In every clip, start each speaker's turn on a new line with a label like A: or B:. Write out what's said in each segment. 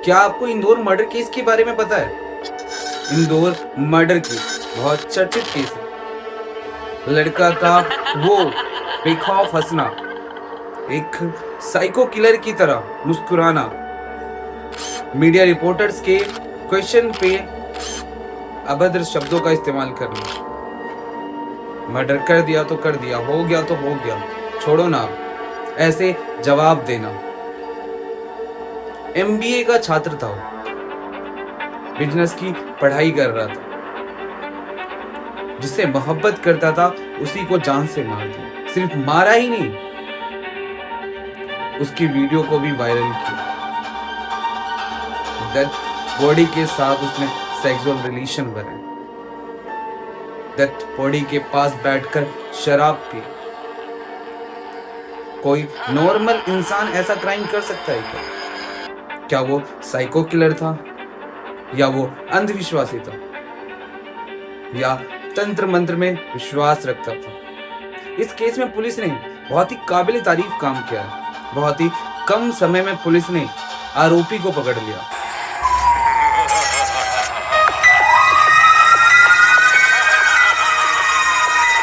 A: क्या आपको Indore murder case के बारे में पता है? इंदौर मर्डर केस बहुत चर्चित केस है। लड़का का वो बेखौफ हंसना, एक साइको किलर की तरह मुस्कुराना, मीडिया रिपोर्टर्स के क्वेश्चन पे अभद्र शब्दों का इस्तेमाल करना, मर्डर कर दिया तो कर दिया, हो गया तो हो गया, छोड़ो ना, ऐसे जवाब देना। एमबीए का छात्र था वो, बिजनेस की पढ़ाई कर रहा था, जिससे मोहब्बत करता था उसी को जान से मार दिया। सिर्फ मारा ही नहीं, उसकी वीडियो को भी वायरल किया। डेथ बॉडी के साथ उसने सेक्सुअल रिलेशन बनाए, डेथ बॉडी के पास बैठकर शराब पी। कोई नॉर्मल इंसान ऐसा क्राइम कर सकता है क्या? क्या वो साइको किलर था, या वो अंधविश्वासी था, या तंत्र मंत्र में विश्वास रखता था? इस केस में पुलिस ने बहुत ही काबिल तारीफ काम किया है। बहुत ही कम समय में पुलिस ने आरोपी को पकड़ लिया।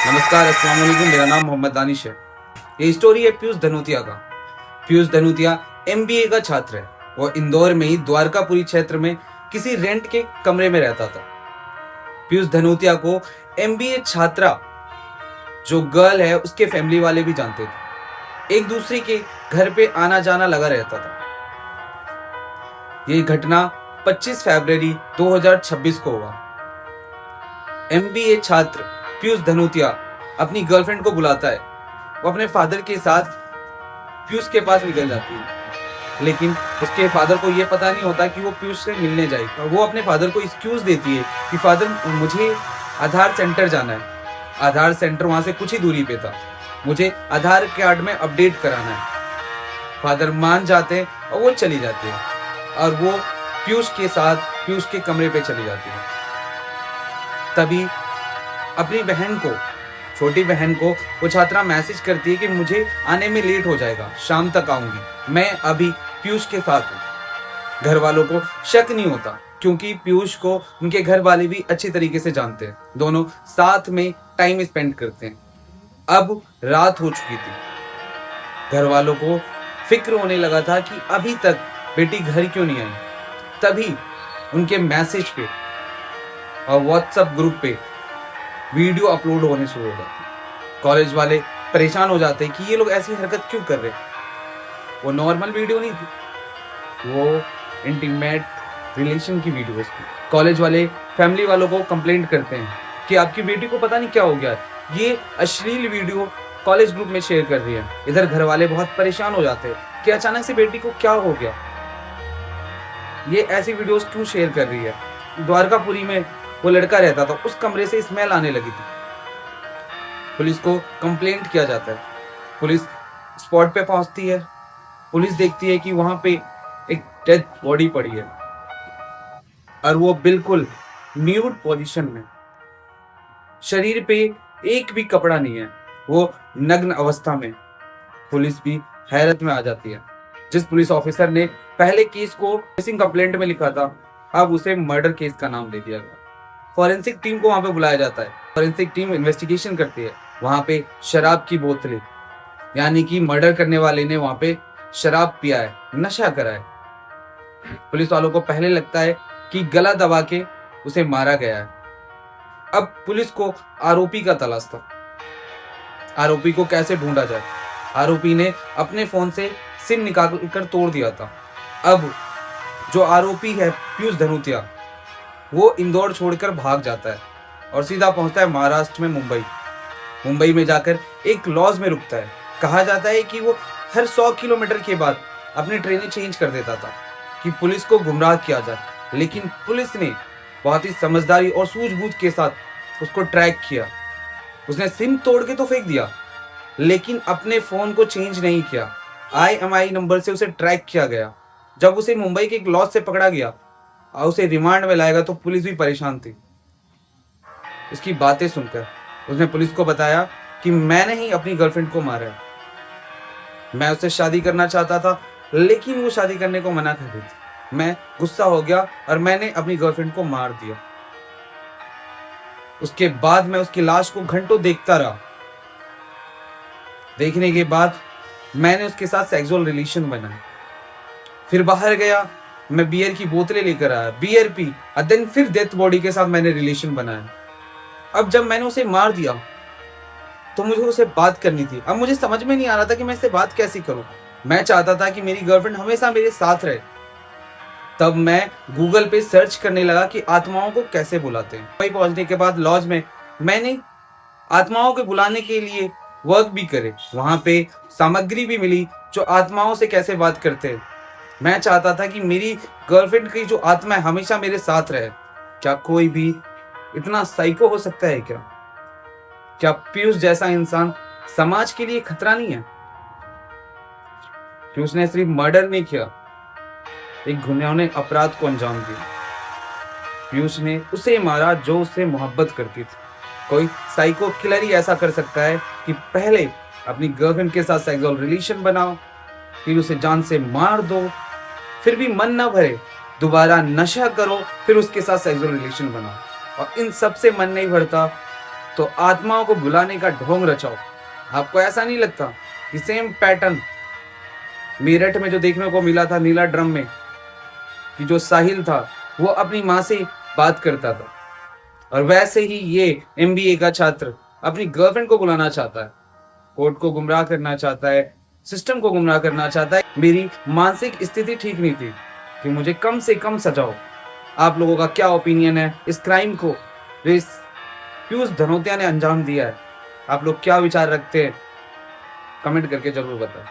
A: नमस्कार, अस्सलाम वालेकुम, मेरा नाम मोहम्मद दानिश है। ये स्टोरी है पीयूष धनोतिया का। पीयूष धनोतिया एमबीए का छात्र है। वो इंदौर में ही द्वारकापुरी क्षेत्र में किसी रेंट के कमरे में रहता था। पीयूष धनोतिया को एमबीए छात्रा जो गर्ल है उसके फैमिली वाले भी जानते थे। एक दूसरे के घर पे आना जाना लगा रहता था। ये घटना 25 फरवरी 2026 को हुआ। एमबीए छात्र पीयूष धनोतिया अपनी गर्लफ्रेंड को बुलाता है। वो अपने फादर के साथ पीयूष के पास निकल जाती है, लेकिन उसके फादर को यह पता नहीं होता कि वो पीयूष से मिलने जाएगी। वो अपने फादर को एक्सक्यूज देती है कि फादर, मुझे आधार सेंटर जाना है। आधार सेंटर वहां से कुछ ही दूरी पे था, मुझे आधार कार्ड में अपडेट कराना है। फादर मान जाते हैं और वो चली जाती है, और वो पीयूष के साथ पीयूष के कमरे पे चली जाती है। तभी अपनी बहन को, छोटी बहन को वो छात्रा मैसेज करती है कि मुझे आने में लेट हो जाएगा, शाम तक आऊंगी, मैं अभी पीयूष के साथ हूँ। घर वालों को शक नहीं होता, क्योंकि पीयूष को उनके घर वाले भी अच्छी तरीके से जानते हैं। दोनों साथ में टाइम स्पेंड करते हैं। अब रात हो चुकी थी। घर वालों को फिक्र होने लगा था कि अभी तक बेटी घर क्यों नहीं आई। तभी उनके मैसेज पे और व्हाट्सएप ग्रुप पे वीडियो अपलोड होने शुरू हो जाते। कॉलेज वाले परेशान हो जाते कि ये लोग ऐसी हरकत क्यों कर रहे हैं। वो नॉर्मल वीडियो नहीं थी, वो इंटीमेट रिलेशन की वीडियोस थी। कॉलेज वाले फैमिली वालों को कंप्लेंट करते हैं कि आपकी बेटी को पता नहीं क्या हो गया, ये अश्लील वीडियो कॉलेज ग्रुप में शेयर कर रही है। इधर घर वाले बहुत परेशान हो जाते हैं कि अचानक से बेटी को क्या हो गया, ये ऐसी वीडियोस क्यों शेयर कर रही है। द्वारकापुरी में वो लड़का रहता था, उस कमरे से स्मेल आने लगी थी। पुलिस को कंप्लेंट किया जाता है। पुलिस स्पॉट पे पहुंचती है। पुलिस देखती है कि वहां पे एक डेड बॉडी पड़ी है, और वो बिल्कुल न्यूड पोजीशन में, शरीर पे एक भी कपड़ा नहीं है, वो नग्न अवस्था में। पुलिस भी हैरत में आ जाती है। जिस पुलिस ऑफिसर ने पहले केस को मिसिंग कंप्लेंट में लिखा था, अब उसे मर्डर केस का नाम दे दिया गया। फॉरेंसिक टीम को वहां पे बुलाया जाता है। फॉरेंसिक टीम इन्वेस्टिगेशन करती है। वहां पे शराब की बोतलें, यानी कि मर्डर करने वाले ने वहां पे शराब पिया है, नशा करा है। पुलिस वालों को पहले लगता है कि गला दबा के उसे मारा गया है। अब पुलिस को आरोपी का तलाश था। आरोपी को कैसे ढूंढा जाए। आरोपी ने अपने फोन से सिम निकाल कर तोड़ दिया था। अब जो आरोपी है पीयूष धनोतिया, वो इंदौर छोड़कर भाग जाता है और सीधा पहुंचता है महाराष्ट्र में मुंबई। मुंबई में जाकर एक लॉज में रुकता है। कहा जाता है कि वो हर 100 किलोमीटर के बाद अपनी ट्रेनें चेंज कर देता था कि पुलिस को गुमराह किया जाए, लेकिन पुलिस ने बहुत ही समझदारी और सूझबूझ के साथ उसको ट्रैक किया। उसने सिम तोड़ के तो फेंक दिया, लेकिन अपने फोन को चेंज नहीं किया। IMEI नंबर से उसे ट्रैक किया गया। जब उसे मुंबई के एक लॉज से पकड़ा गया और उसे रिमांड में लाएगा तो पुलिस भी परेशान थी। उसकी बातें सुनकर उसने पुलिस को बताया कि मैंने ही अपनी गर्लफ्रेंड को मारा है, मैं उससे शादी करना चाहता था, लेकिन वो शादी करने को मना कर रही थी। मैं गुस्सा हो गया और मैंने अपनी गर्लफ्रेंड को मार दिया। उसके बाद मैं उसकी लाश को घंटों देखता रहा। देखने के बाद मैंने उसके साथ सेक्सुअल रिलेशन बनाया। फिर बाहर गया, मैं बियर की बोतलें लेकर आया, बियर पी, और देन फिर डेथ बॉडी के साथ मैंने रिलेशन बनाया। अब जब मैंने उसे मार दिया तो मुझे उसे बात करनी थी। अब मुझे समझ में नहीं आ रहा था कि मैं इससे बात कैसे करूं। मैं चाहता था कि मेरी गर्लफ्रेंड हमेशा मेरे साथ रहे। तब मैं गूगल पे सर्च करने लगा कि आत्माओं को कैसे बुलाते हैं। वहीं पहुंचने के बाद लॉज में मैंने आत्माओं को बुलाने के लिए वर्क भी करे। वहां पे सामग्री भी मिली जो आत्माओं से कैसे बात करते हैं। मैं चाहता था कि मेरी गर्लफ्रेंड की जो आत्मा है हमेशा मेरे साथ रहे। क्या कोई भी इतना साइको हो सकता है क्या? क्या पीयूष जैसा इंसान समाज के लिए खतरा नहीं है? पीयूष ने सिर्फ मर्डर नहीं किया, एक घिनौने अपराध को अंजाम दिया। पीयूष ने उसे मारा जो उससे मोहब्बत करती थी। कोई साइको किलर ही ऐसा कर सकता है कि पहले अपनी गर्लफ्रेंड के साथ सेक्सुअल रिलेशन बनाओ, फिर उसे जान से मार दो, फिर भी मन ना भरे दोबारा नशा करो, फिर उसके साथ सेक्सुअल रिलेशन बनाओ, और इन सब से मन नहीं भरता तो आत्माओं को बुलाने का ढोंग रचाओ। आपको ऐसा नहीं लगता कि सेम पैटर्न मेरठ में जो देखने को मिला था नीला ड्रम में, कि जो साहिल था वो अपनी माँ से बात करता था, और वैसे ही ये एमबीए का छात्र अपनी गर्लफ्रेंड को बुलाना चाहता है, कोर्ट को गुमराह करना चाहता है, सिस्टम को गुमराह करना चाहता है। मेरी मानसिक स्थिति ठीक नहीं थी कि मुझे कम से कम सजाओ। आप लोगों का क्या ओपिनियन है इस क्राइम को जो इस पीयूष धनोतिया ने अंजाम दिया है? आप लोग क्या विचार रखते हैं? कमेंट करके जरूर बताएं।